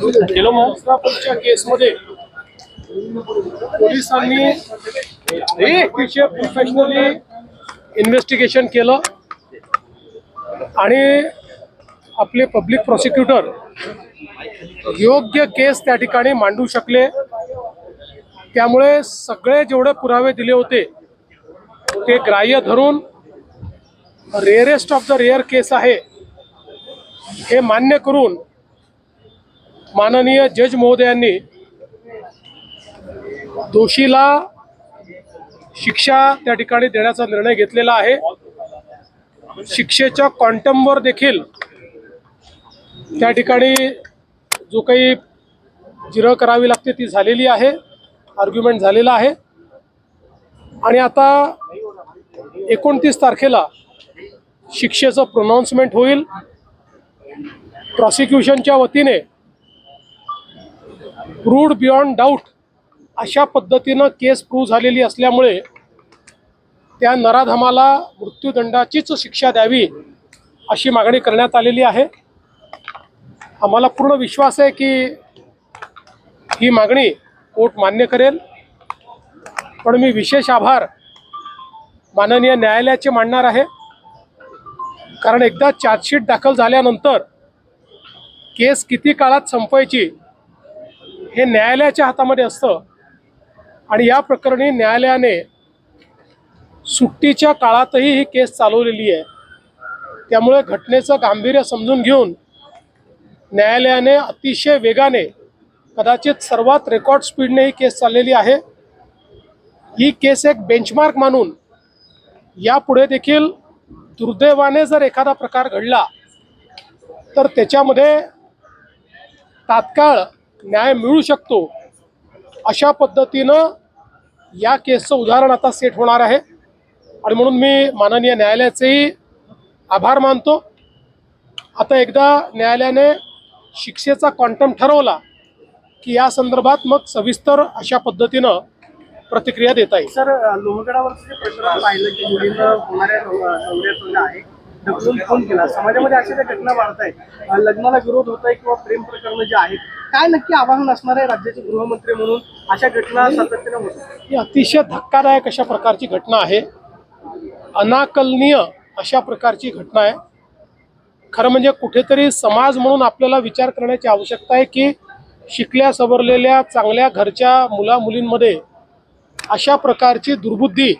केलोमच्या केसमध्ये पोलिसांनी अतिशय प्रोफेशनली इन्व्हेस्टिगेशन केलं आणि आपले पब्लिक प्रॉसिक्युटर योग्य केस त्या ठिकाणी मांडू शकले। त्यामुळे सगळे जेवढे पुरावे दिले होते ते ग्राह्य धरून रेअरेस्ट ऑफ द रेअर केस आहे हे मान्य करून माननीय जज महोदयांनी दोषीला शिक्षा त्या ठिकाणी देण्याचा निर्णय घेतलेला आहे। शिक्षेच्या क्वांटमवर देखील त्या ठिकाणी जो काही जिरह करावी लागते ती झालेली आहे, आर्ग्युमेंट झालेला आहे आणि आता 29 तारखेला शिक्षेचं प्रोनाउन्समेंट होईल। प्रॉसिक्युशनच्या वतीने प्रूव्ड बियॉन्ड डाऊट अशा पद्धतीनं केस प्रूव्ह झालेली असल्यामुळे त्या नराधमाला मृत्यूदंडाचीच शिक्षा द्यावी अशी मागणी करण्यात आलेली आहे। आम्हाला पूर्ण विश्वास आहे की ही मागणी कोर्ट मान्य करेल, पण मी विशेष आभार माननीय न्यायालयाचे मानणार आहे, कारण एकदा चार्जशीट दाखल झाल्यानंतर केस किती काळात संपवायची हे न्यायालयाच्या हातामध्ये असतं आणि या प्रकरणी न्यायालयाने सुट्टीच्या काळातही ही केस चालवलेली आहे। त्यामुळे घटनेचं गांभीर्य समजून घेऊन न्यायालयाने अतिशय वेगाने, कदाचित सर्वात रेकॉर्ड स्पीडने ही केस चाललेली आहे। ही केस एक बेंचमार्क मानून यापुढे देखील दुर्दैवाने जर एखादा प्रकार घडला तर त्याच्यामध्ये तात्काळ न्याय मिळू शकतो अशा पद्धतीनं या केसचं उदाहरण आता सेट होणार आहे आणि म्हणून मी माननीय न्यायालयाचेही आभार मानतो। आता एकदा न्यायालयाने शिक्षेचा क्वांटम ठरवला की या संदर्भात मग सविस्तर अशा पद्धतीनं प्रतिक्रिया देता येईल। सर, लोहगडावरचं जे प्रकरण पाहिलं की मुलींना होणाऱ्या नवऱ्याचं आहे ढकलून फोन केला, समाजामध्ये अशा ज्या घटना वाढत आहेत, लग्नाला विरोध होत आहे किंवा प्रेम प्रकरण जे आहेत, काय नक्की आवाहन असणार आहे राज्याचे गृहमंत्री म्हणून? अशा घटना सातत्याने होतात। ही अतिशय धक्कादायक अशा प्रकारची घटना आहे, अनाकलनीय अशा प्रकारची घटना आहे। खरं म्हणजे कुठेतरी समाज म्हणून आपल्याला विचार करण्याची आवश्यकता आहे की शिकल्या सवरलेल्या चांगल्या घरच्या मुला मुलींमध्ये अशा प्रकारची दुर्बुद्धी